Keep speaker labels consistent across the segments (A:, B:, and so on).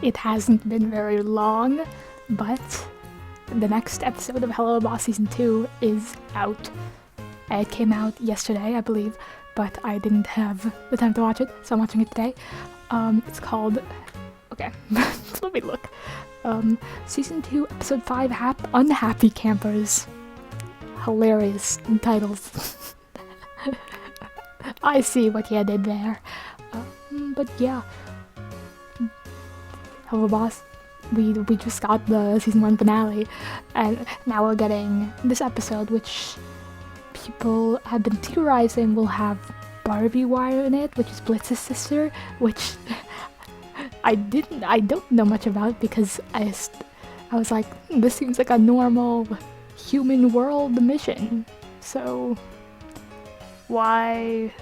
A: it hasn't been very long, but the next episode of Helluva Boss Season 2 is out. It came out yesterday, I believe, but I didn't have the time to watch it, so I'm watching it today. It's called... Okay, let me look. Season 2, Episode 5, Unhappy Campers. Hilarious titles. I see what you did there. But yeah. Helluva Boss, we just got the Season 1 finale, and now we're getting this episode, which people have been theorizing will have Barbie Wire in it, which is Blitz's sister, which I don't know much about because I was like, this seems like a normal human world mission, so why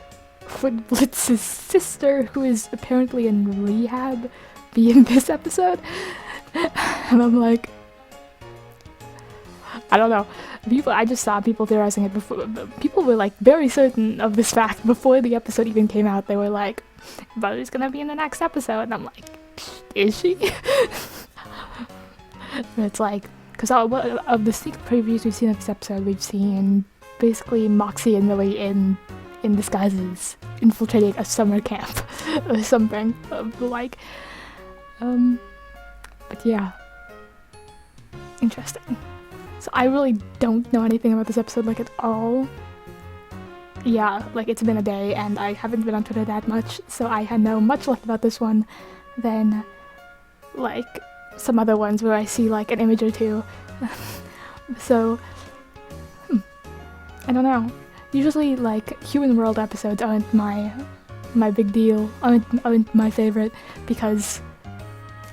A: would Blitz's sister, who is apparently in rehab, be in this episode? And I'm like, I don't know. I just saw people theorizing it before. People were like very certain of this fact before the episode even came out. They were like, Barbie's gonna be in the next episode, and I'm like, is she? It's like, because of the sneak previews we've seen of this episode, we've seen basically Moxxie and Millie in disguises infiltrating a summer camp or something like. But yeah, interesting. So I really don't know anything about this episode, like, at all. Yeah, like, it's been a day and I haven't been on Twitter that much, so I know much less about this one than, like, some other ones where I see, like, an image or two. So, I don't know. Usually, like, human world episodes aren't my big deal, aren't my favorite, because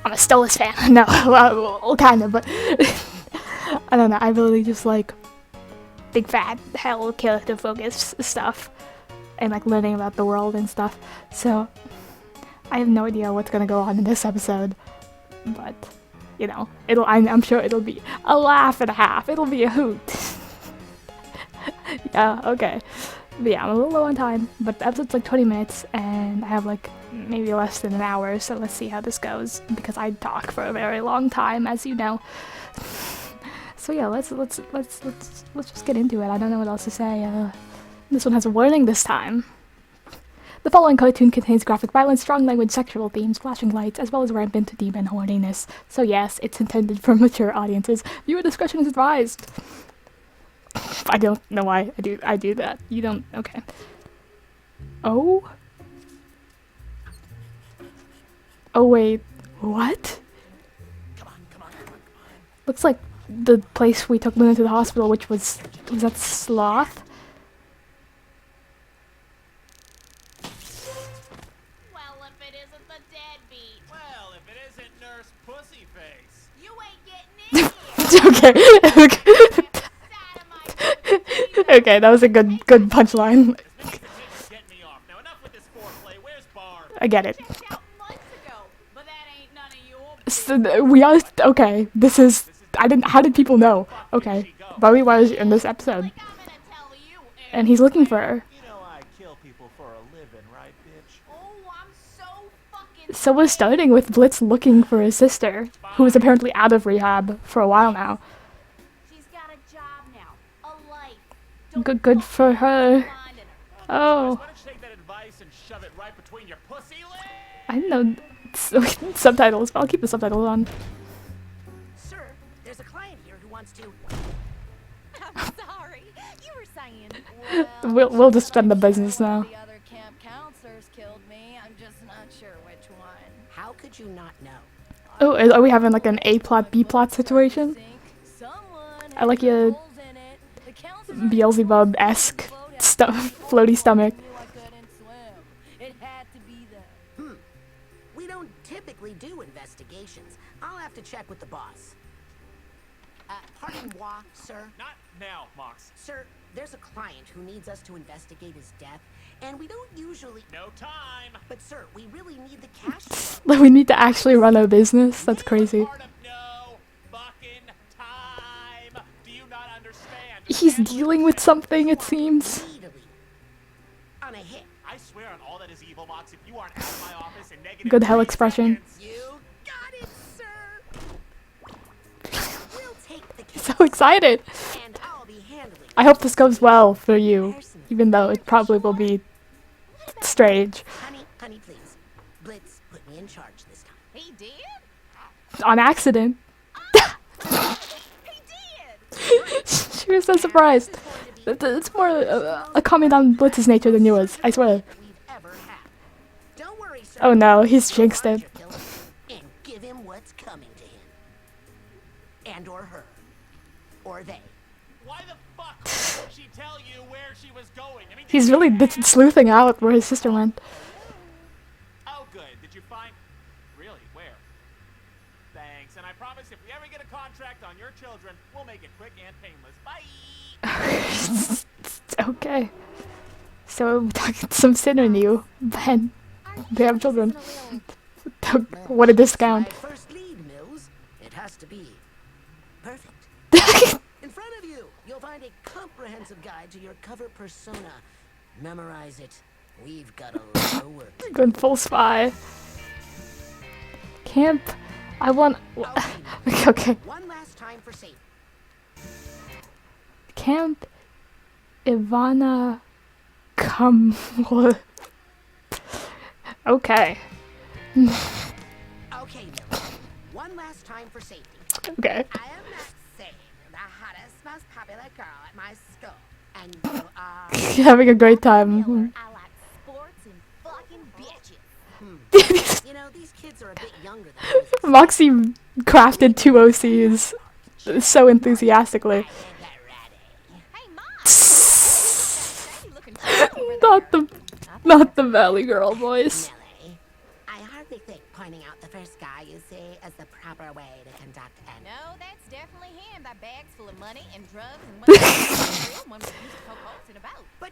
A: I'm a Stolas fan. No, well, kind of, but I don't know, I really just like big fat hell character focused stuff and like learning about the world and stuff, so I have no idea what's gonna go on in this episode, but you know, I'm sure it'll be a laugh and a half, it'll be a hoot. Yeah, okay. But yeah, I'm a little low on time, but the episode's like 20 minutes and I have like maybe less than an hour, so let's see how this goes, because I talk for a very long time, as you know. So yeah, let's just get into it. I don't know what else to say. This one has a warning this time. The following cartoon contains graphic violence, strong language, sexual themes, flashing lights, as well as rampant demon horniness. So yes, it's intended for mature audiences. Viewer discretion is advised. I don't know why I do that. You don't. Okay. Oh. Oh wait. What?
B: Come on.
A: Looks like the place we took Luna to the hospital, which was that Sloth?
C: Well, if it isn't the deadbeat.
B: Well, if it isn't Nurse Pussyface.
C: You ain't getting in here.
A: Okay. Okay, that was a good punchline.
B: Get me off. Now enough with this foreplay. Where's Barb?
A: I get it.
C: Checked out months ago, but that ain't none of your
A: So we are okay. This is how did people know? Okay, Barbie Wire's in this episode,
C: like I'm gonna tell you.
A: and he's looking for her.
B: You know I kill people for a living, right, bitch?
C: Oh, I'm so fucking.
A: So we're starting with Blitz looking for his sister, who is apparently out of rehab for a while now.
C: She's got a job now, a life.
A: Good for her. Oh,
B: Why don't you take that advice and shove it right between your pussy lips?
A: I didn't know subtitles, but I'll keep the subtitles on.
D: Sir, there's a client here who wants to...
C: I'm sorry. You were saying.
A: We'll just spend the business now.
E: The other camp counselors killed me. I'm just not sure which one.
D: How could you not know?
A: Oh, are we having like an A plot, B plot situation?
E: Someone
A: I like your
E: holes in it. The counselors
A: Beelzebub-esque floaty stomach.
E: knew I couldn't swim. It had to be them.
D: We don't typically do investigations. I'll have to check with the boss. Pardon moi, sir.
B: Not now, Mox.
D: Sir, there's a client who needs us to investigate his death, and we don't usually...
B: No time.
D: But sir, we really need the cash flow.
A: Like, we need to actually run our business? That's crazy.
B: Part of no fucking time. Do you not understand?
A: He's dealing with something, it seems.
D: Speedily. On a hit.
B: I swear on all that is evil, Mox, if you aren't out of my office in negative
A: Good hell
B: 3
A: expression.
B: seconds.
D: You got it!
A: so excited.
D: And I'll be handling
A: I hope this goes well for you,
D: personally.
A: even though it probably will be strange.
D: Honey, please. Blitz put me in charge this time.
E: He did?
A: On accident.
E: He did!
A: She was so surprised. It's more a comment on Blitz's nature than yours, I swear.
D: We've ever had. Don't worry, sir.
A: Oh no, he's jinxed it.
D: And give him what's coming to him. And or her. Or they.
B: Why the fuck didn't she tell you where she was going? I mean,
A: He's really sleuthing out where his sister went.
B: oh good. Did you find? Really? Where? Thanks. And I promise if we ever get a contract on your children, we'll make it quick and painless. Bye.
A: Okay. So, we're talking some sin in you, Ben. They have children. What a discount.
D: My first lead, Mills. It has to be perfect. In front of you, you'll find a comprehensive guide to your cover persona. Memorize it. We've got a lot of work.
A: Going full spy. Camp. I want. Okay.
D: One last time for safety.
A: Camp Ivana come. Okay.
D: Okay, Mills. One last time for safety.
A: Okay.
D: I am Maxine, the hottest, most popular girl at my school. And you are...
A: Having a great time.
C: I like sports and fucking bitches.
D: You know, these kids are a bit younger than us.
A: Moxxie crafted 2 OCs so enthusiastically.
D: Get ready.
E: Hey, Mom! You looking sharp over there.
A: Not the Valley Girl voice.
D: Millie, I hardly think pointing out the first guy you see is the proper way to conduct an...
E: No, that's definitely him. That bag's full of money and drugs and money. The real one was used to poke holes in about.
D: But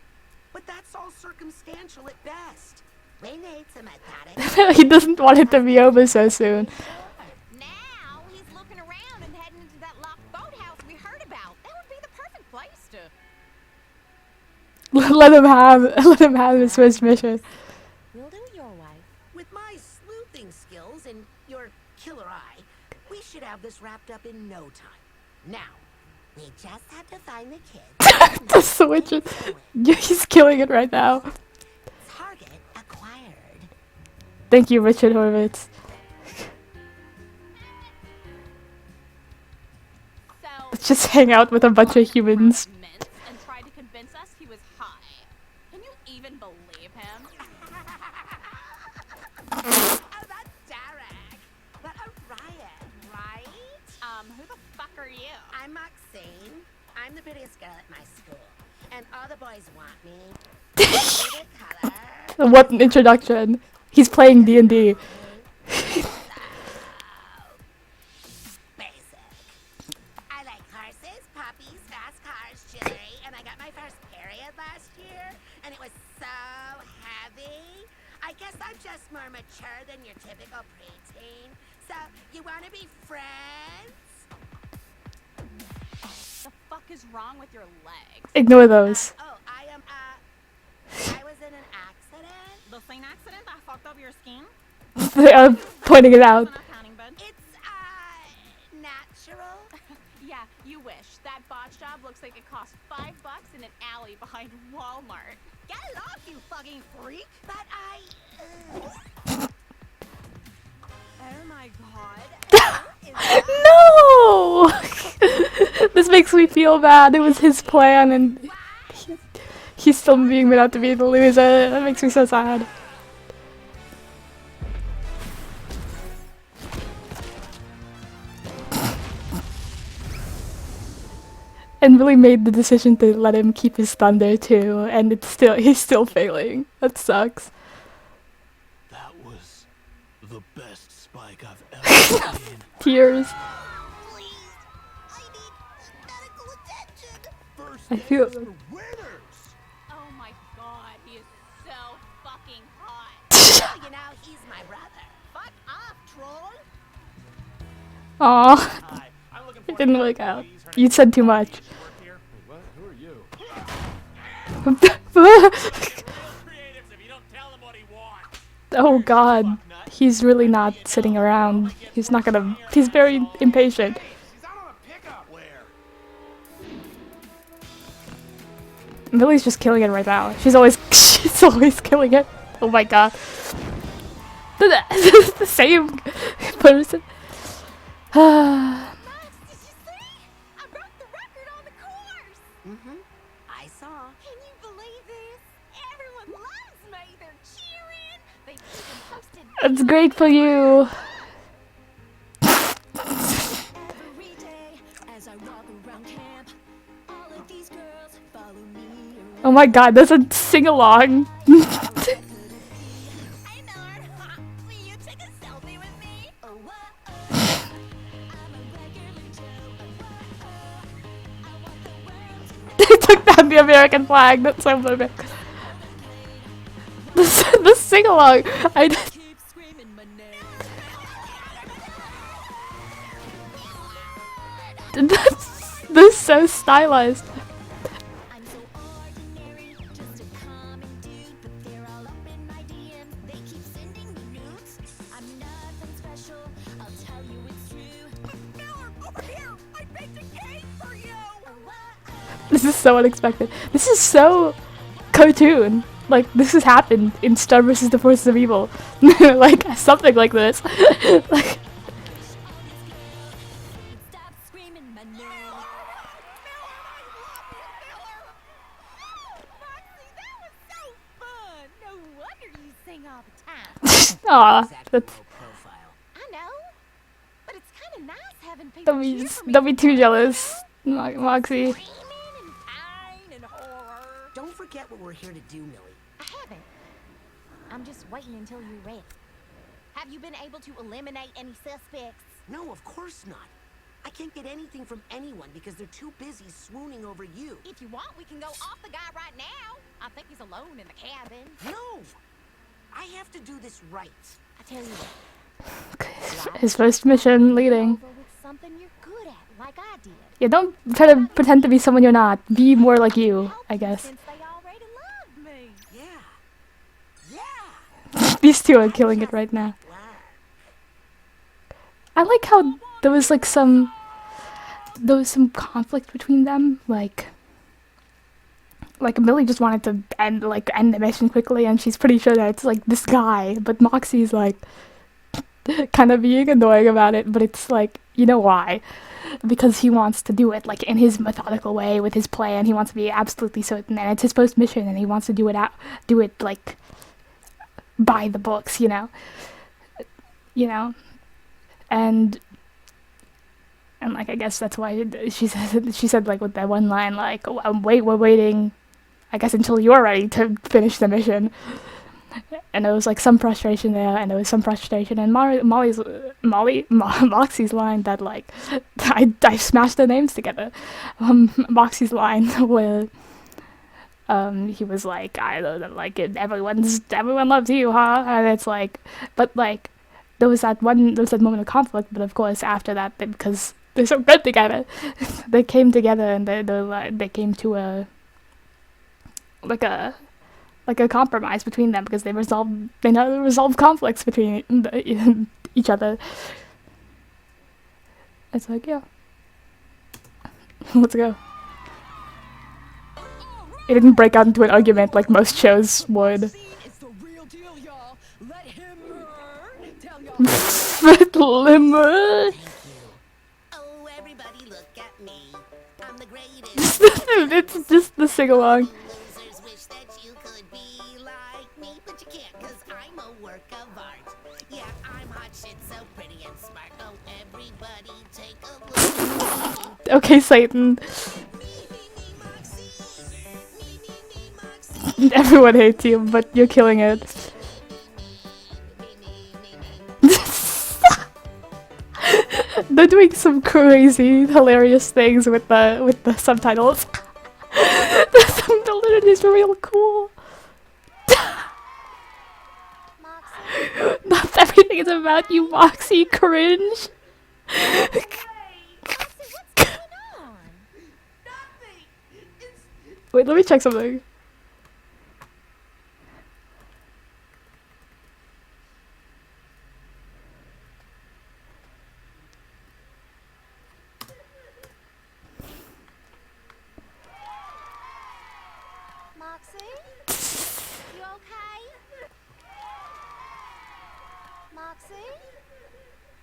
D: that's all circumstantial at best. We need some methodic...
A: He doesn't want it to be over so soon.
E: Now he's looking around and heading into that locked boathouse we heard about. That would be the perfect place to...
A: Let him have his first mission.
E: We'll do it your way.
D: With my sleuthing skills and your killer eye, we should have this wrapped up in no time. Now, we just have to find the kids.
A: The switch. He's killing it right now.
D: Target acquired.
A: Thank you, Richard Horvitz.
E: So
A: Let's just hang out with a bunch of humans.
E: and tried to convince us he was high. Can you even believe him?
D: Oh, that's Derek. But Orion, right?
E: Who the fuck are you?
D: I'm Maxine. I'm the prettiest girl at my school. And all the boys want me. Favorite color.
A: What an introduction. He's playing D&D.
D: Basic. I like horses, puppies, fast cars, jewelry, and I got my first period last year, and it was so heavy. I guess I'm just more mature than your typical preteen. So, you want to be friends?
E: The fuck is wrong with your legs?
A: Ignore those.
D: I was in an accident.
E: The same accident that fucked up your skin?
A: They are pointing it out.
E: Not counting, bud.
D: It's, natural.
E: Yeah, you wish. That botch job looks like it cost $5 in an alley behind Walmart. Get it off, you fucking freak!
D: But
E: Oh my god.
A: No! This makes me feel bad. It was his plan and he's still being made out to be the loser. That makes me so sad. And really made the decision to let him keep his thunder too, and he's still failing. That sucks.
F: That was the best spike I've ever seen.
A: Tears.
D: please, I need medical attention.
F: First
A: I feel
F: days for winners.
E: Oh my god, he is so fucking hot.
D: Well, you know, he's my brother.
E: Fuck off, troll!
A: Aw.
B: Hi, I'm looking for
A: It didn't
B: a
A: work
B: young
A: out.
B: please. Her
A: You
B: name's
A: said too
B: Barbie.
A: much.
B: She work here?
F: What? Who are you?
B: Get real creatives if you don't tell him what he wants.
A: Oh god. He's really not sitting around. He's very impatient.
F: She's out on a pickup. Where?
A: Millie's just killing it right now. She's always killing it. Oh my god. The same person.
E: Max, did you see? I broke the record on the course.
D: I saw.
E: Can you believe this? Everyone loves me. They're cheering. They even posted.
A: It's great for you.
G: Every day as I walk around camp, all of these girls follow me around.
A: Oh my god, there's a sing-along.
E: Hey, Nard. Will you take a selfie with me?
G: Oh, I'm a regular Joe. I want the world to
A: They took down the American flag. That's so funny. The sing-along. I just
G: keep screaming my name.
A: this is so stylized.
G: I'm so ordinary, just a common dude, but they're all up in my DMs. They keep sending me nudes. I'm nothing special, I'll tell you it's true.
E: Miller, over here. I baked a cake for you.
A: This is so unexpected. This is so cartoon. Like, this has happened in Star vs. the Forces of Evil. Like, something like this. Like,
G: Stop screaming my name.
E: Moxxie, that was so fun. No wonder you sing all the time.
A: aw. That's,
D: Profile.
E: I know. But it's kind of nice having people
A: don't
E: cheer
A: be,
E: for me
A: don't be
E: for
A: too
E: what
A: jealous,
E: I'm
A: Moxxie.
E: screaming and pain and horror.
D: Don't forget what we're here to do, Millie.
E: I haven't. I'm just waiting until you're ready. Have you been able to eliminate any suspects?
D: No, of course not. I can't get anything from anyone because they're too busy swooning over you.
E: If you want, we can go off the guy right now. I think he's alone in the cabin.
D: No! I have to do this right.
E: I tell you what.
A: His first mission leading.
E: Over with something you're good at, like I did.
A: Yeah, don't try to pretend to be someone you're not. Be more like you, I guess.
E: Since they already love me.
D: Yeah. Yeah!
A: These two are killing it right now. I like how there was like some conflict between them, like Millie just wanted to end the mission quickly, and she's pretty sure that it's like this guy, but Moxxie's like kind of being annoying about it, but it's like, you know why? Because he wants to do it like in his methodical way with his plan. He wants to be absolutely certain, and it's his post mission, and he wants to do it like by the books, you know, and like I guess that's why she said like with that one line like, oh, we're waiting, I guess, until you're ready to finish the mission. And there was like some frustration there, and there was some frustration in Moxxie's line that like I smashed their names together. Moxxie's line where he was like, I don't know, like everyone loves you, huh? And it's like, but like there was that moment of conflict, but of course after that, because they're so good together, they came together and they came to a compromise between them, because they know how to resolve conflicts between each other. It's like, yeah, let's go. It didn't break out into an argument like most shows would.
G: It's the real deal, y'all. Let him tell y'all.
A: Limmer.
D: Oh, everybody look at me. I'm the greatest.
A: It's just the sing-along.
D: Losers wish that you could be like me, but you can't, cause I'm a work of art. Yeah, I'm hot shit, so pretty and smart. Oh, everybody take a look at me.
A: Okay, Satan. Everyone hates you, but you're killing it. They're doing some crazy, hilarious things with the subtitles. The literature is real cool. Not everything is about you, Moxxie. Cringe. Wait, let me check something.
G: Moxxie?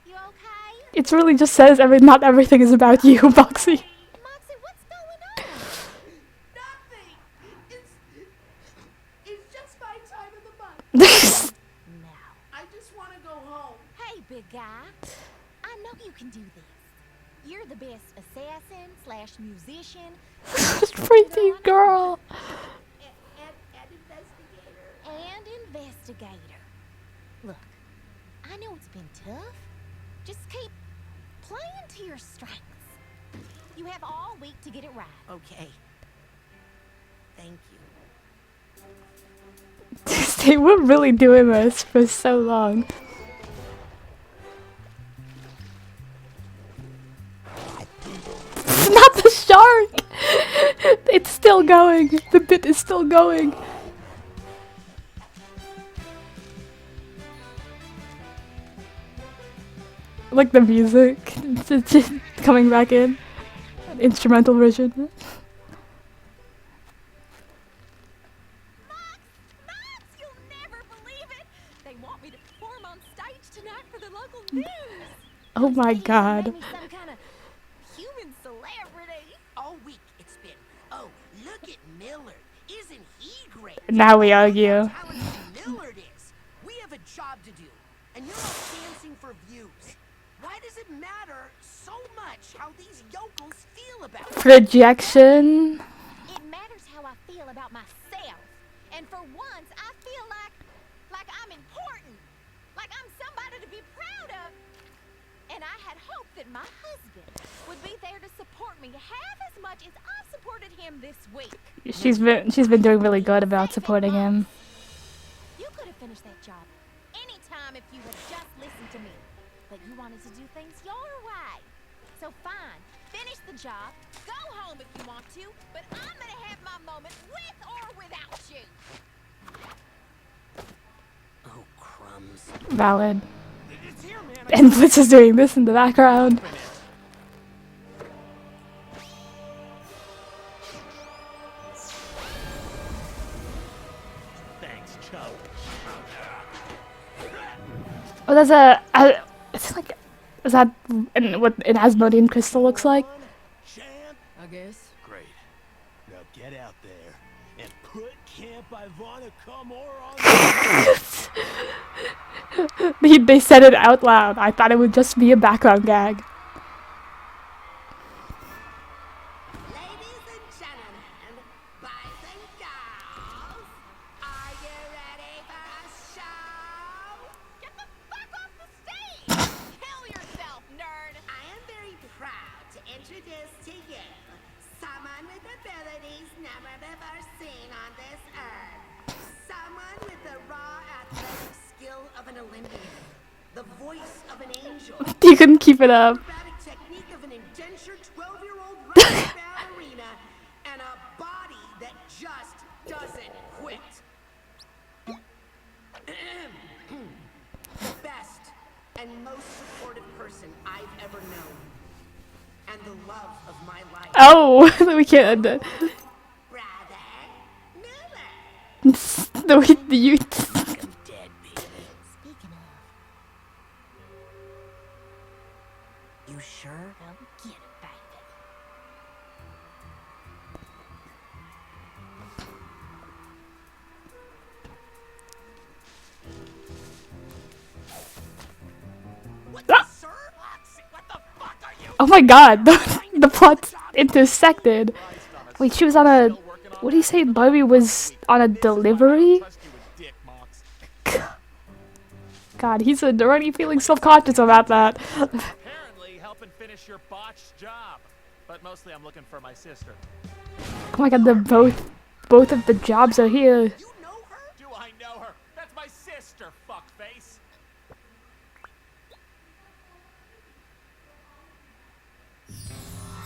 G: You okay?
A: It really just says not everything is about you, Moxxie.
G: Moxxie, what's going on?
D: Nothing. It's just my time of the month.
G: Now,
D: I just want to go home.
G: hey, big guy. I know you can do this. You're the best assassin / musician
A: Pretty girl.
D: And investigator.
G: and investigator. Look, I know it's been tough. Just keep playing to your strengths. You have all week to get it right.
D: Okay. Thank you.
A: They were really doing this for so long. Not the shark! It's still going. The bit is still going. Like the music, it's just coming back in. An instrumental version.
E: Max, you'll never believe it. They want me to perform on stage tonight for the local news.
A: Oh my god.
G: Maybe some kind of
E: Human celebrity.
D: All week it's been, oh, look at Millard. Isn't he great?
A: Now we argue.
D: How talented Millard is. We have a job to do. And you're all dancing for views. Why does it matter so much how these yokels feel about it?
A: Projection.
G: It matters how I feel about myself. And for once, I feel like I'm important. Like I'm somebody to be proud of. And I had hoped that my husband would be there to support me half as much as I've supported him this week.
A: She's been doing really good about supporting him.
G: You could have finished that job anytime if you had just listened to me. But you wanted to do things your way. So fine, finish the job, go home if you want to, but I'm gonna have my moment with or without you.
D: Oh, crumbs.
A: Valid.
B: It's here, man.
A: And Blitz is doing this in the background.
F: Thanks, Chuck.
A: Oh, there's it's like, is that what an Asmodean crystal looks like?
F: Champ.
H: I guess.
F: Great. Now get out there and put Camp Ivana Kamor on.
A: They said it out loud. I thought it would just be a background gag.
D: Ladies and gentlemen, boys and girls, are you ready for a show?
E: Get the fuck off the stage. Kill yourself, nerd.
D: I am very proud to introduce to you someone with abilities never before seen on this earth. Someone with the raw athletic skill of an Olympian, the voice of an angel,
A: You couldn't keep it up.
D: acrobatic technique of an indentured 12-year-old running ballerina, and a body that just doesn't quit. The best and most supportive person I've ever known. And the love of my life.
A: Oh, we can't.
D: Brother Miller.
A: No, you.
D: I'm dead, baby.
G: Speaking of,
D: You sure?
G: well, get it, baby.
D: What
A: Ah!
D: sir?
B: What the fuck are you?
A: Oh my god, the plot's intersected. Wait, she was on a. What do you say? Barbie was on a delivery?
B: Trust you with dick, Mox.
A: God, he's already feeling self-conscious about that.
B: Apparently helping finish your botched job. But mostly I'm looking for my sister.
A: Oh my god, both of the jobs are here.
D: You know her?
B: Do I know her? That's my sister, fuckface.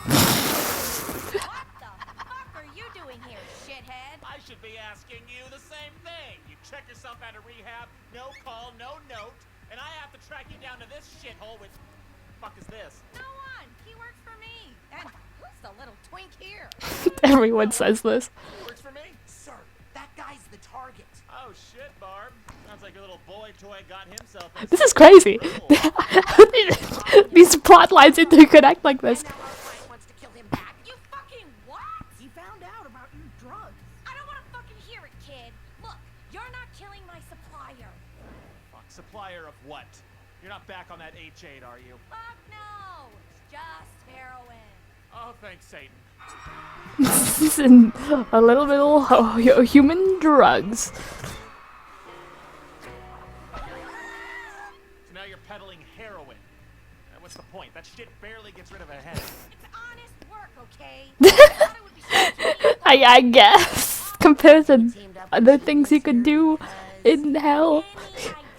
E: What the fuck are you doing here, shithead?
B: I should be asking you the same thing. You check yourself out of rehab, no call, no note, and I have to track you down to this shithole with... Fuck is this?
E: No one. He works for me. And who's the little twink here?
A: Everyone says this.
B: Works for me?
D: Sir, that guy's the target.
B: Oh shit, Barb. Sounds like your little boy toy got himself.
A: This is crazy. These plot lines interconnect like this.
D: And now our client wants to kill him back.
C: You fucking what?
E: He found out about your drugs.
C: I don't want to fucking hear it, kid. Look, you're not killing my supplier.
B: Fuck, supplier of what? You're not back on that H8, are you?
C: Fuck no. It's just heroin.
B: Oh, thanks, Satan.
A: This is a little bit of human drugs.
B: So now you're peddling heroin. What's the point? That shit barely gets rid of a headache.
C: It's honest work, okay? I thought it would be so cheap.
A: I guess compared to other things you could do in hell.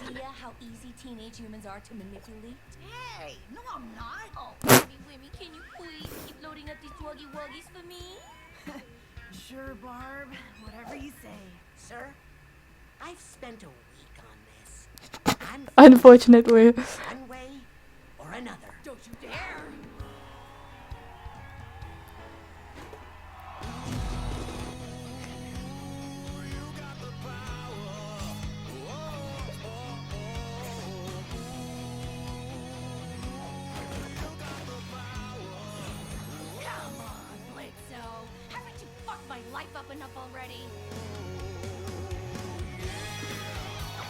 C: Any idea how easy teenage humans are to manipulate?
E: Hey, no, I'm not.
C: Oh, Wimmy, can you please keep loading up these wuggy wuggies for me?
E: Sure, Barb. Whatever you say.
D: Sir, I've spent a week on this. I'm
A: Unfortunately.
D: one way or another.
C: Don't you dare! Come on, Blitzo. Haven't you fucked my life up enough already?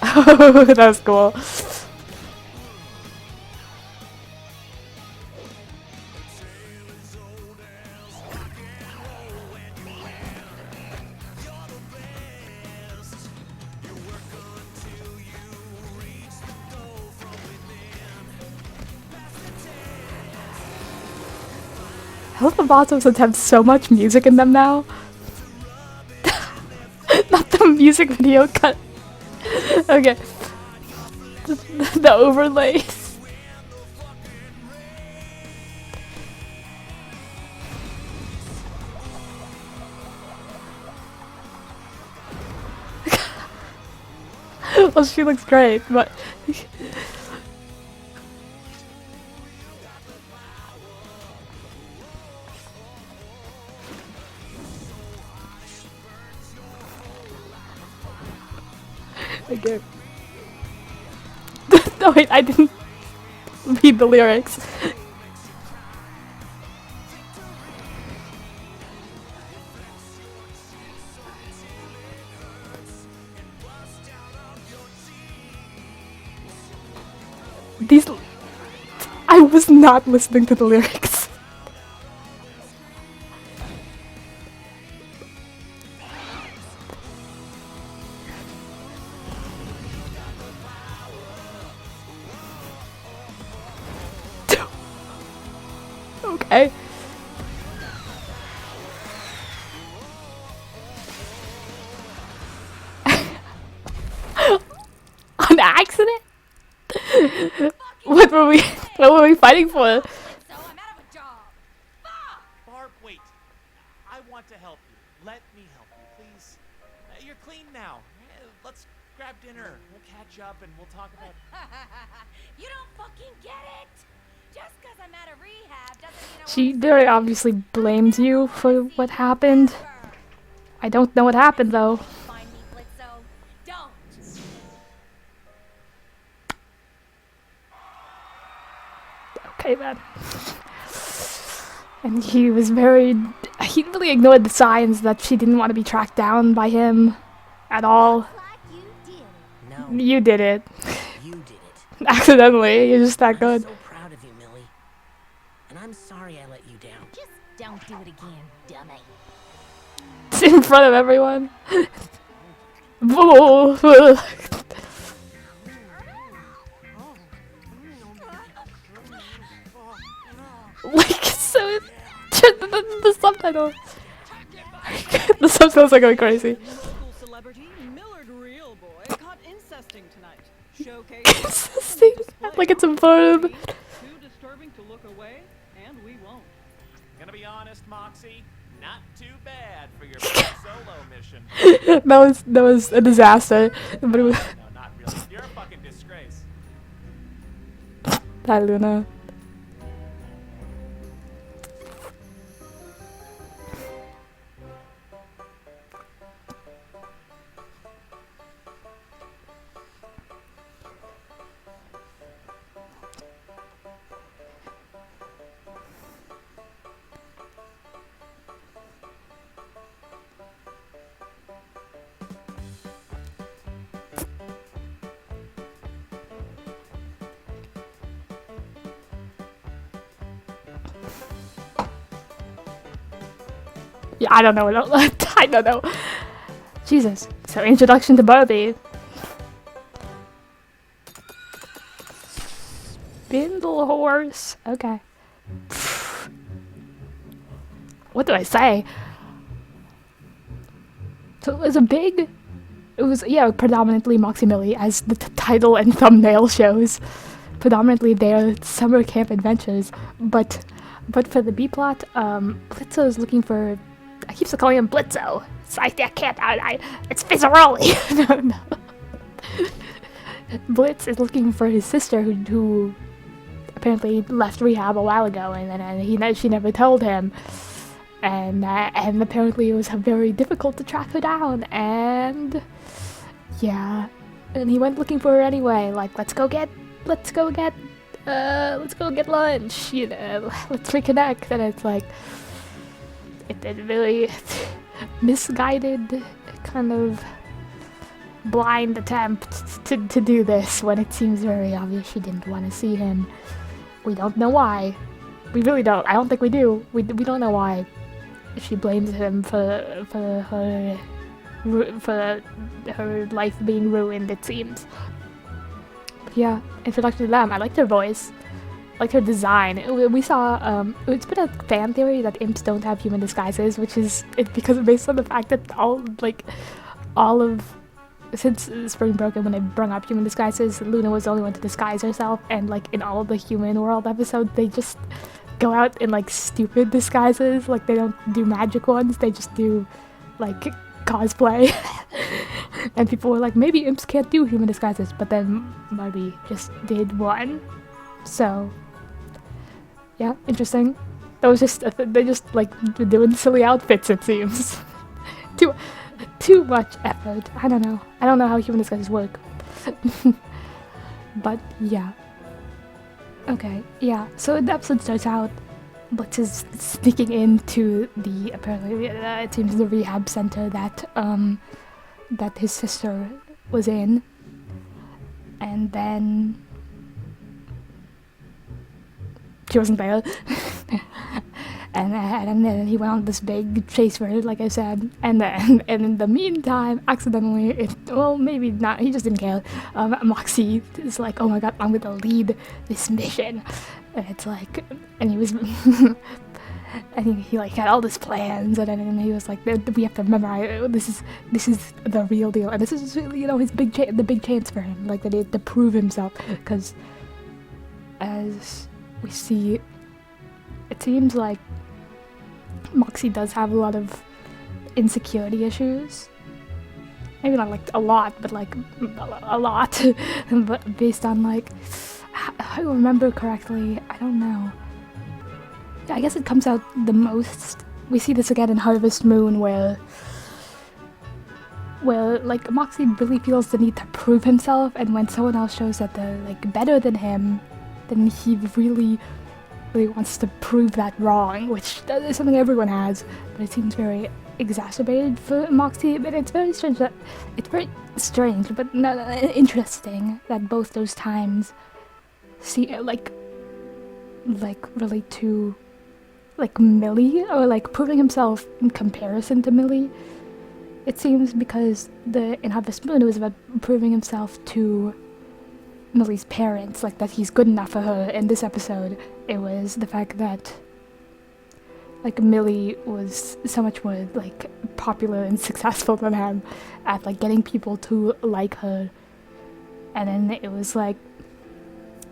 A: Oh, that's cool. Helluva Boss have so much music in them now. Not the music video cut. Okay. The overlays. Well, she looks great, but okay. No, wait, I didn't read the lyrics. These... I was not listening to the lyrics. Okay. On accident? What were we fighting for?
C: So I'm out of a job. Fuck!
B: Barb, wait. I want to help you. Let me help you, please. You're clean now. Let's grab dinner. We'll catch up and we'll talk about...
C: You don't fucking get it! Just because I'm out of rehab doesn't mean I
A: She very obviously blames you for what happened. I don't know what happened though.
C: Find me, Blitzo. Don't!
A: Okay then. And he was very... He really ignored the signs that she didn't want to be tracked down by him at all.
C: Like you did.
D: No,
A: You did it.
D: you did it.
A: Accidentally. You're just that
D: I'm
A: good.
D: so proud of you, Millie. And I'm sorry I let you down.
G: Just don't do it again, dummy.
A: In front of everyone. Like, so... the subtitle. The subtitles are going crazy.
H: Local celebrity Millard Real Boy caught incesting tonight. Showcase
A: Incesting? Like it's a verb.
H: too disturbing to look away, and we won't.
B: Gonna be honest, Moxxie. Not too bad for your first solo mission.
A: That was a disaster. But it was...
B: No, not really. You're a fucking disgrace.
A: Hi, Luna. Yeah, I don't know. I don't know. Jesus. So, introduction to Barbie. Spindlehorse. Okay. What do I say? So it was predominantly Moxxie Millie, as the title and thumbnail shows. Predominantly their summer camp adventures, but for the B plot, Blitzo is looking for. I keep calling him Blitzo. It's Fizzaroli. No. Blitz is looking for his sister, who apparently left rehab a while ago, and she never told him. And apparently it was very difficult to track her down, and yeah, and he went looking for her anyway. Like, let's go get lunch, you know, let's reconnect. And it's like, it's a really misguided, kind of blind attempt to do this when it seems very obvious she didn't want to see him. We don't know why. We really don't. I don't think we do. We don't know why. She blames him for her life being ruined, it seems. But yeah, introduction to them. I liked her voice. I liked her design. We saw, it's been a fan theory that imps don't have human disguises, which is because based on the fact that since Spring Broken, when they brought up human disguises, Luna was the only one to disguise herself, and like in all of the Human World episodes, they just go out in like stupid disguises. Like, they don't do magic ones, they just do like cosplay. And people were like, maybe imps can't do human disguises, but then Barbie just did one. So yeah, interesting. That was just they just like doing silly outfits, it seems. Too much effort. I don't know how human disguises work. But yeah. Okay, yeah, so the episode starts out, Blitz is sneaking into the, apparently, it seems the rehab center that his sister was in, and then she wasn't there. And then he went on this big chase for it, like I said, and in the meantime, accidentally, maybe not, he just didn't care, Moxxie is like, oh my god, I'm gonna lead this mission, and it's like, and he was, and he like had all these plans, and then he was like, we have to memorize, this is the real deal, and this is, you know, his the big chance for him, like, to prove himself, because as we see, it seems like Moxxie does have a lot of insecurity issues. Maybe not like a lot, but like a lot. But based on like, if I remember correctly, I don't know. I guess it comes out the most. We see this again in Harvest Moon, where like Moxxie really feels the need to prove himself, and when someone else shows that they're like better than him, then he really wants to prove that wrong, which is something everyone has, but it seems very exacerbated for Moxxie. But it's very strange but interesting that both those times like relate to like Millie, or like proving himself in comparison to Millie. It seems because in Harvest Moon it was about proving himself to Millie's parents, like that he's good enough for her. In this episode, it was the fact that like Millie was so much more like popular and successful than him at like getting people to like her. And then it was like,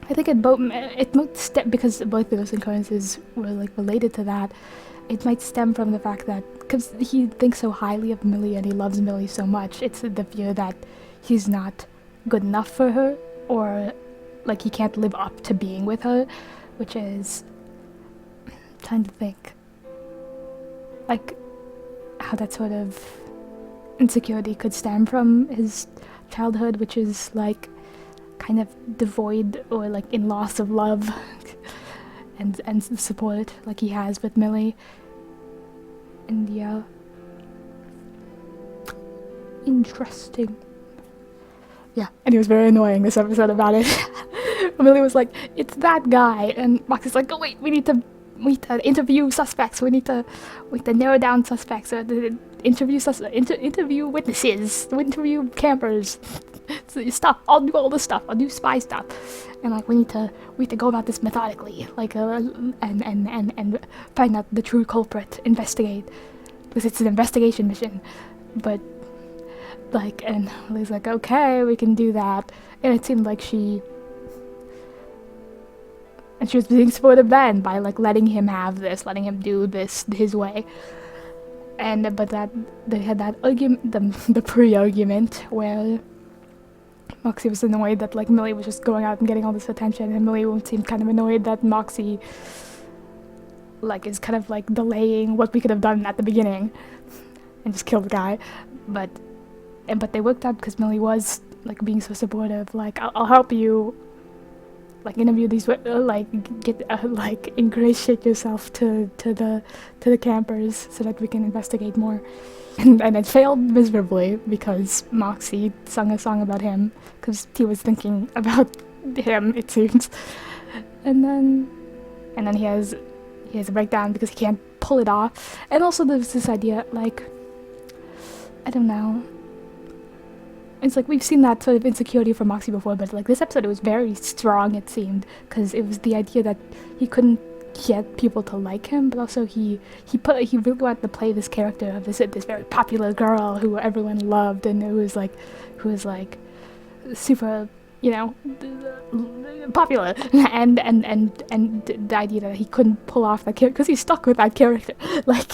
A: I think it might stem, because both of those occurrences were like related to that, it might stem from the fact that because he thinks so highly of Millie and he loves Millie so much, it's the fear that he's not good enough for her, or like he can't live up to being with her, which is, I'm trying to think like how that sort of insecurity could stem from his childhood, which is like kind of devoid or like in loss of love and support like he has with Millie. And yeah, interesting. Yeah, and he was very annoying this episode about it. Millie was like, it's that guy, and Moxxie's like, oh wait, we need to interview suspects. We need to narrow down suspects. Interview witnesses. Interview campers. Stuff. I'll do all this stuff. I'll do spy stuff. And like we need to go about this methodically. Like and find out the true culprit. Investigate, because it's an investigation mission. But like, and Millie's like, okay, we can do that. And it seemed like she was being supportive then by like letting him do this his way. But that they had that argument, the pre-argument where Moxxie was annoyed that like Millie was just going out and getting all this attention, and Millie seemed kind of annoyed that Moxxie like is kind of like delaying what we could have done at the beginning and just kill the guy. But they worked out because Millie was like being so supportive. Like, I'll help you. Like interview these, like get like ingratiate yourself to the campers so that we can investigate more. And it failed miserably because Moxxie sung a song about him because he was thinking about him, it seems. And then he has a breakdown because he can't pull it off. And also there's this idea, like, I don't know. It's like we've seen that sort of insecurity from Moxxie before, but like this episode it was very strong, it seemed, because it was the idea that he couldn't get people to like him, but also he really wanted to play this character of this very popular girl who everyone loved and who was like super, you know, popular, and the idea that he couldn't pull off that character because he's stuck with that character. Like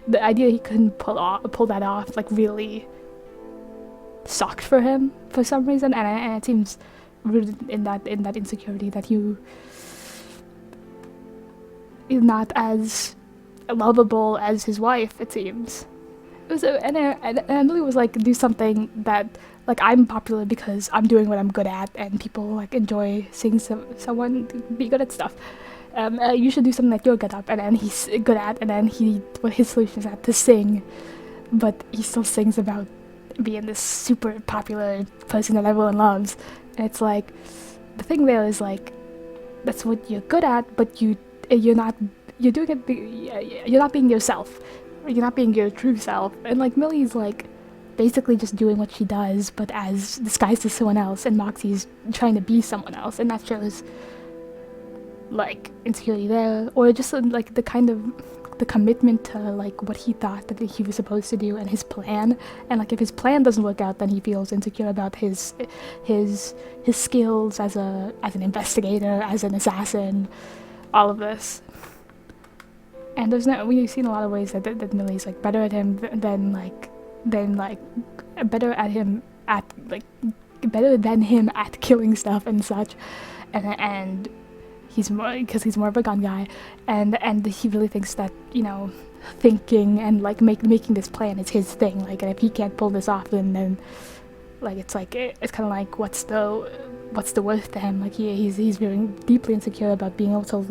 A: the idea he couldn't pull that off like really sucked for him for some reason, and it seems rooted in that insecurity that you is not as lovable as his wife, it seems. It was and Millie was like, do something that like I'm popular because I'm doing what I'm good at and people like enjoy seeing someone be good at stuff. You should do something that you're good at, and then he's good at, and then his solution is to sing, but he still sings about being this super popular person that everyone loves. And it's like the thing there is like that's what you're good at, but you're not being yourself. You're not being your true self. And like Millie's like basically just doing what she does, but as disguised as someone else, and Moxxie's trying to be someone else, and that shows like insecurity there, or just like the kind of the commitment to like what he thought that he was supposed to do and his plan. And like if his plan doesn't work out, then he feels insecure about his skills as an investigator, as an assassin, all of this. And we've seen a lot of ways that Millie's like better at him than him at killing stuff and such, and he's more of a gun guy, and he really thinks that, you know, thinking and like making this plan is his thing. Like, and if he can't pull this off, then like it's kind of like what's the worth to him? Like he's very deeply insecure about being able to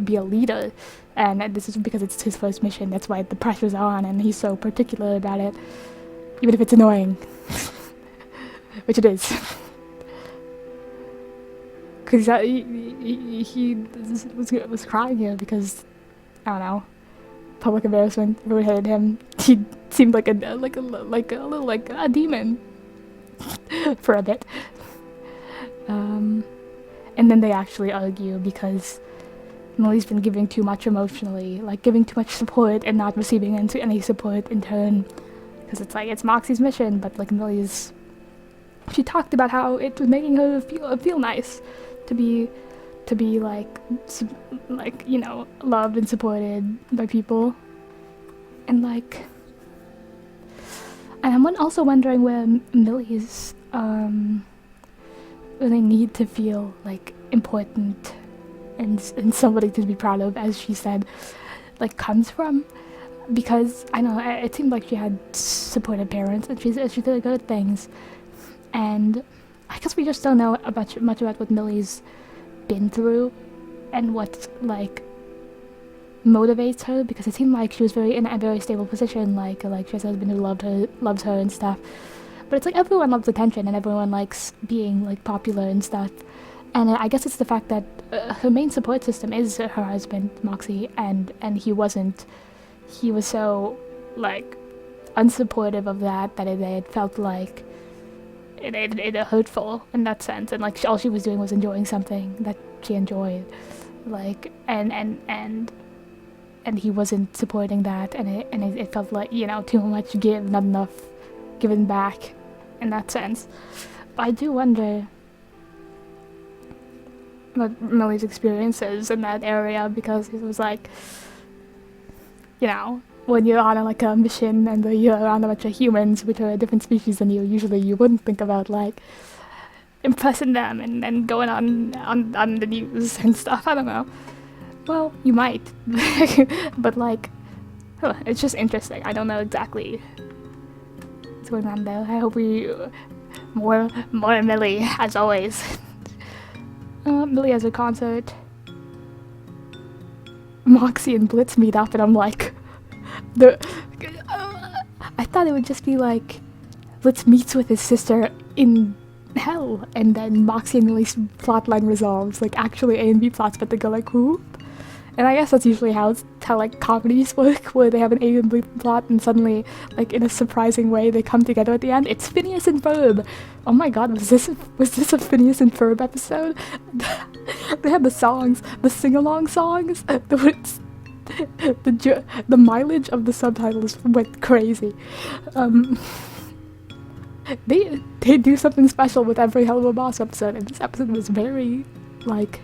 A: be a leader, and this is because it's his first mission. That's why the pressure's on, and he's so particular about it, even if it's annoying, which it is. Because he was crying here because, I don't know, public embarrassment. Everyone hated him. He seemed like a demon for a bit. And then they actually argue because Millie's been giving too much emotionally, like giving too much support and not receiving any support in turn. Because it's like it's Moxxie's mission, but like she talked about how it was making her feel nice to be like you know, loved and supported by people. And like, and I'm also wondering where Millie's really need to feel like important and somebody to be proud of, as she said, like comes from. Because I know it seemed like she had supportive parents, and she's really good at things. And I guess we just don't know much about what Millie's been through and what like motivates her, because it seemed like she was in a very stable position, like she has a husband who loves her and stuff. But it's like everyone loves attention and everyone likes being like popular and stuff. And I guess it's the fact that her main support system is her husband, Moxxie, and he wasn't. He was so, like, unsupportive of that it felt like it hurtful in that sense. And, like, all she was doing was enjoying something that she enjoyed. Like, and he wasn't supporting that, and it felt like, you know, too much give, not enough given back in that sense. But I do wonder what Millie's experiences in that area, because it was like, you know, when you're on like a mission and you're around a bunch of humans which are a different species than you, usually you wouldn't think about like impressing them and going on the news and stuff. I don't know. Well, you might, but like, it's just interesting. I don't know exactly what's going on there. I hope we more Millie as always. Millie has a concert. Moxxie and Blitz meet up, and I'm like, I thought it would just be like Blitz meets with his sister in hell, and then Moxxie and Millie's plotline resolves, like actually A and B plots, but they go like whoop. And I guess that's usually how like comedies work, where they have an A and B plot and suddenly, like in a surprising way, they come together at the end. It's Phineas and Ferb. Oh my god, was this a Phineas and Ferb episode? They had the songs, the sing-along songs. The mileage of the subtitles went crazy. They do something special with every Helluva Boss episode, and this episode was very like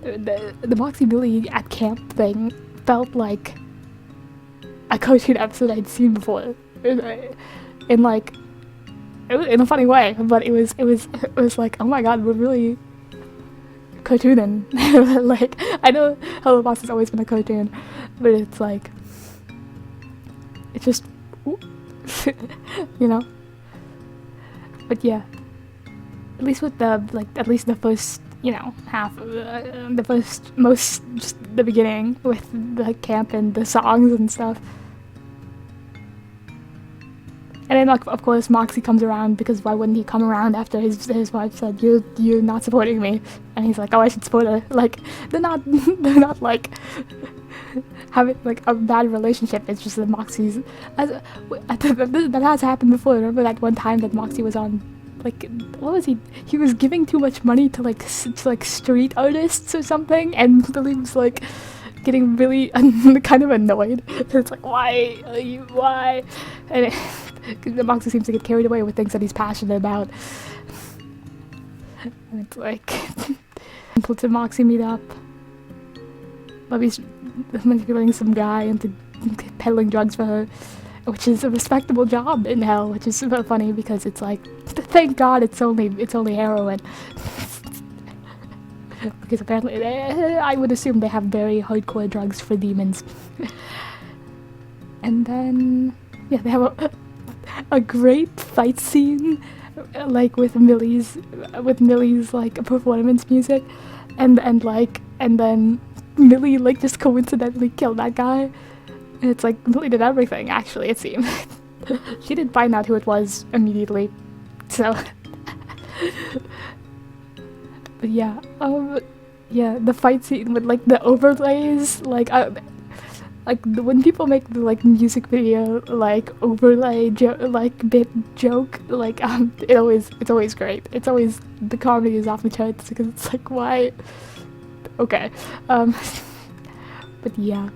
A: the Moxxie Millie at camp thing felt like a cartoon episode I'd seen before, in like in a funny way, but it was like, oh my god, we're really cartooning. Like, I know Helluva Boss has always been a cartoon, but it's like, it's just you know. But yeah, at least with the first, you know, half of just the beginning with the camp and the songs and stuff. And then, like, of course, Moxxie comes around, because why wouldn't he come around after his wife said, you're not supporting me? And he's like, oh, I should support her. Like, they're not like having like a bad relationship. It's just that Moxxie's that has happened before. Remember that one time that Moxxie was on, like, what was he was giving too much money to like street artists or something, and Millie was like getting really kind of annoyed. It's like, why? And the Moxxie seems to get carried away with things that he's passionate about. And it's like, Blitz and Moxxie meet up. Lovey's manipulating some guy into peddling drugs for her, which is a respectable job in hell, which is super funny because it's like, thank God it's only heroin. Because apparently I would assume they have very hardcore drugs for demons. And then, yeah, they have a great fight scene, like with Millie's like performance music, and then Millie like just coincidentally killed that guy. And it's like, Millie did everything, actually, it seemed. She did find out who it was immediately, so. But yeah, yeah, the fight scene with like the overlays, like when people make the like music video like overlay joke, like it's always great. It's always, the comedy is off the charts, because it's like, why? Okay, but yeah,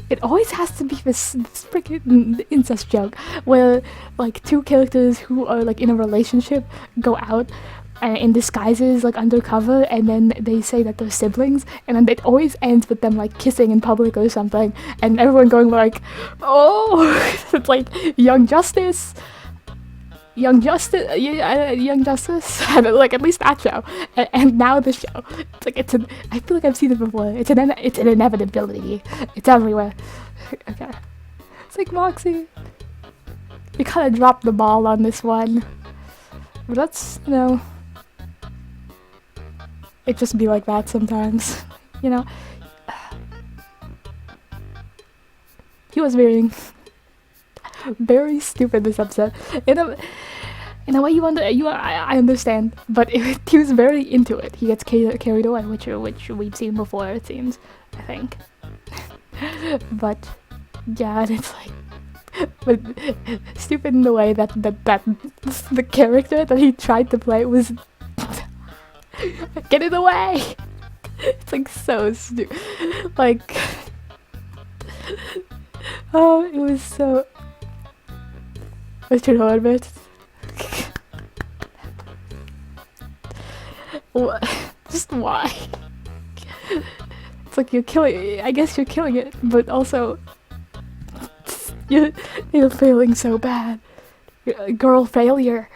A: it always has to be this freaking incest joke where like two characters who are like in a relationship go out in disguises, like undercover, and then they say that they're siblings, and then it always ends with them like kissing in public or something, and everyone going like, oh. It's like Young Justice, and, like, at least that show, and now this show. It's like, I feel like I've seen it before. It's an inevitability. It's everywhere. Okay, it's like, Moxxie, you kind of dropped the ball on this one, but that's, you know, it just be like that sometimes, you know. He was very stupid this episode. in a way I understand, but he was very into it. He gets carried away, which we've seen before, it seems, I think. But yeah, and it's like, but stupid in the way that the character that he tried to play was get in the way. It's like so stupid. Like, oh, it was so. Mr. Norbert. What? Just why? It's like you're killing. I guess you're killing it, but also you're failing so bad. Girl failure.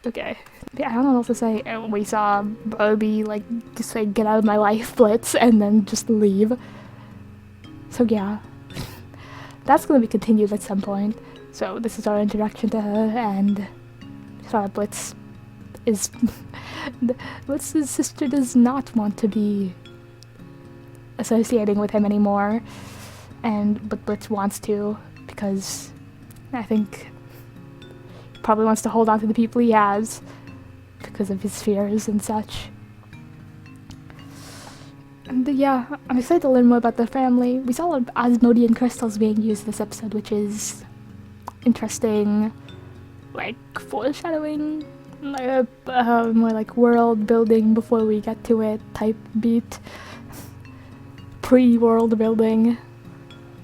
A: Okay. Yeah, I don't know what to say. We saw Barbie like just say get out of my life, Blitz, and then just leave. So yeah, that's gonna be continued at some point. So this is our introduction to her, and Blitz is Blitz's sister does not want to be associating with him anymore, but Blitz wants to because I think he probably wants to hold on to the people he has because of his fears and such. And yeah, I'm excited to learn more about the family. We saw a lot of Asmodean crystals being used this episode, which is interesting, like foreshadowing, more like world building before we get to it type beat. Pre-world building,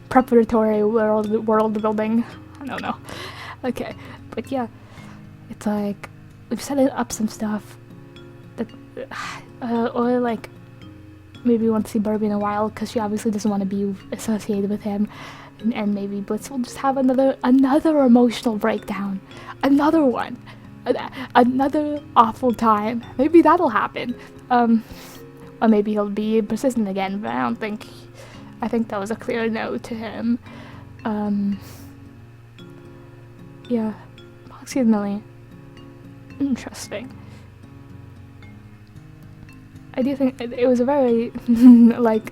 A: preparatory world building. I don't know. Okay, but yeah, it's like we've set up some stuff that, or like maybe we want to see Barbie in a while because she obviously doesn't want to be associated with him. And maybe Blitz will just have another emotional breakdown. Another one. Another awful time. Maybe that'll happen. Or maybe he'll be persistent again, but I think that was a clear no to him. Yeah. Moxxie and Millie. Interesting. I do think it was a very, like,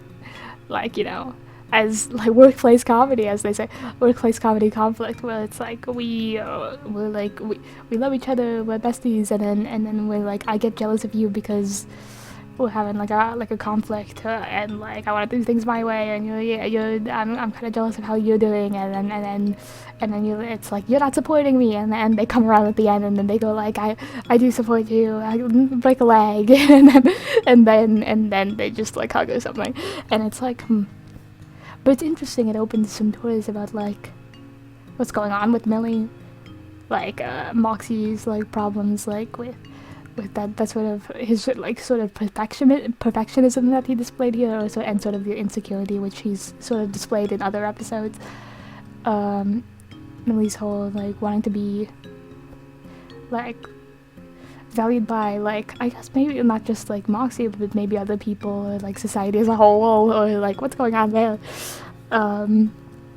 A: you know, as like workplace comedy, as they say, workplace comedy conflict, where it's like we love each other, we're besties, and then we're like, I get jealous of you because we're having like a conflict, and like I want to do things my way, and I'm kind of jealous of how you're doing, and then it's like you're not supporting me, and they come around at the end, and then they go like I do support you, I break a leg, and then they just like hug or something, and it's like But it's interesting, it opens some doors about, like, what's going on with Millie, like, Moxxie's, like, problems, like, with that sort of, his, like, sort of perfectionism that he displayed here, and sort of the insecurity which he's sort of displayed in other episodes. Millie's whole, like, wanting to be, like, valued by, like, I guess maybe not just, like, Moxxie, but maybe other people, or, like, society as a whole, or, like, what's going on there.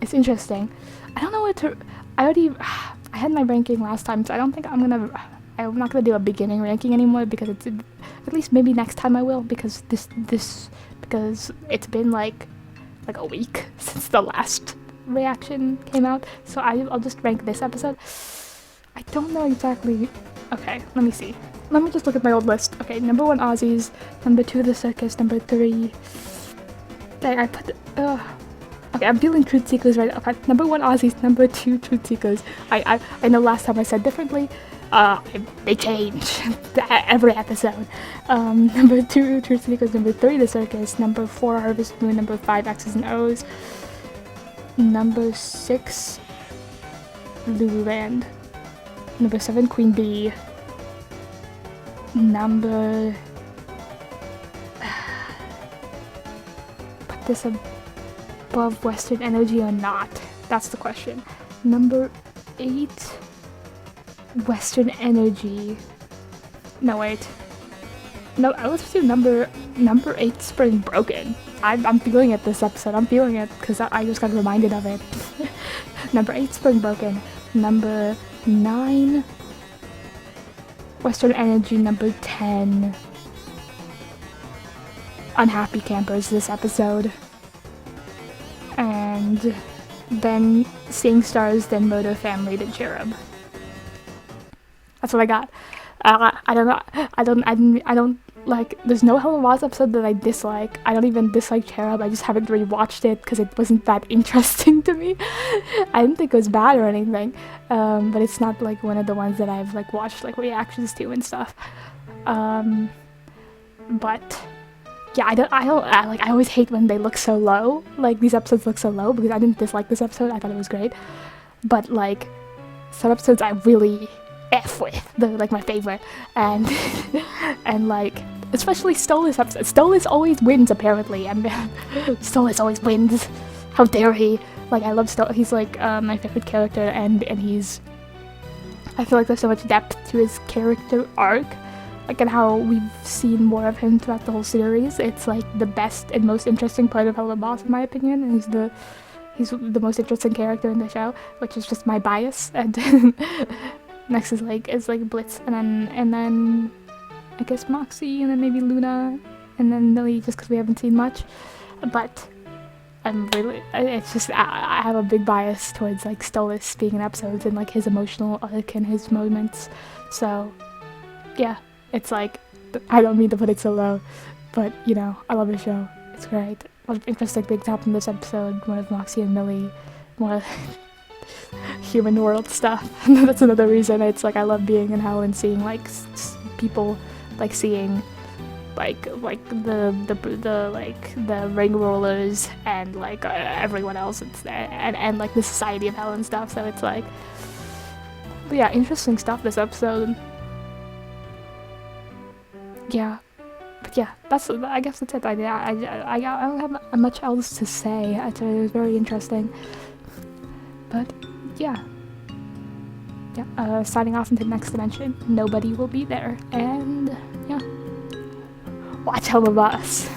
A: It's interesting. I don't know what to... I had my ranking last time, so I don't think I'm not gonna do a beginning ranking anymore, because it's... At least maybe next time I will, because because it's been, like a week since the last reaction came out, so I'll just rank this episode. I don't know exactly... Okay, let me see. Let me just look at my old list. Okay, number 1, Aussies. Number 2, The Circus. Number 3... I put... Okay, I'm feeling Truth Seekers right now. Okay, number 1, Aussies. Number 2, Truth Seekers. I know last time I said differently. They change every episode. Number 2, Truth Seekers. Number 3, The Circus. Number 4, Harvest Moon. Number 5, X's and O's. Number 6, Lululand. Number 7, Queen Bee. Number... Put this above Western Energy or not? That's the question. Number 8, Western Energy. No, wait. No, let's do number 8, Spring Broken. I'm feeling it this episode. I'm feeling it because I just got reminded of it. Number 8, Spring Broken. Number 9, Western Energy. Number 10, Unhappy Campers this episode. And then Seeing Stars, then Murder Family, then Cherub. That's what I got. I don't know. I don't like. There's no Helluva Boss episode that I dislike. I don't even dislike Cherub. I just haven't rewatched it because it wasn't that interesting to me. I didn't think it was bad or anything. But it's not like one of the ones that I've like watched like reactions to and stuff. But yeah, I always hate when they look so low. Like these episodes look so low because I didn't dislike this episode. I thought it was great. But like some episodes I really F with. They're like my favorite. And and like especially Stolas episode. Stolas always wins apparently, and Stolas always wins. How dare he? Like I love Stolas. He's like my favorite character, and he's. I feel like there's so much depth to his character arc, like and how we've seen more of him throughout the whole series. It's like the best and most interesting part of Helluva Boss in my opinion, and he's the most interesting character in the show, which is just my bias. And next is like Blitz, and then I guess Moxxie, and then maybe Luna, and then Millie, just because we haven't seen much. But it's just I have a big bias towards like Stolas being in episodes and like his emotional arc and his moments. So yeah, it's like I don't mean to put it so low, but you know I love the show. It's great. A lot of interesting things happen this episode. More of Moxxie and Millie, more human world stuff. That's another reason it's like I love being in hell and seeing like people like seeing like the ring rollers and like everyone else and like the society of hell and stuff. So it's like, but yeah, interesting stuff this episode. Yeah, but yeah, I guess that's it. I don't have much else to say. I thought it was very interesting. But yeah, signing off into the next dimension. Nobody will be there, and yeah, watch Helluva Boss.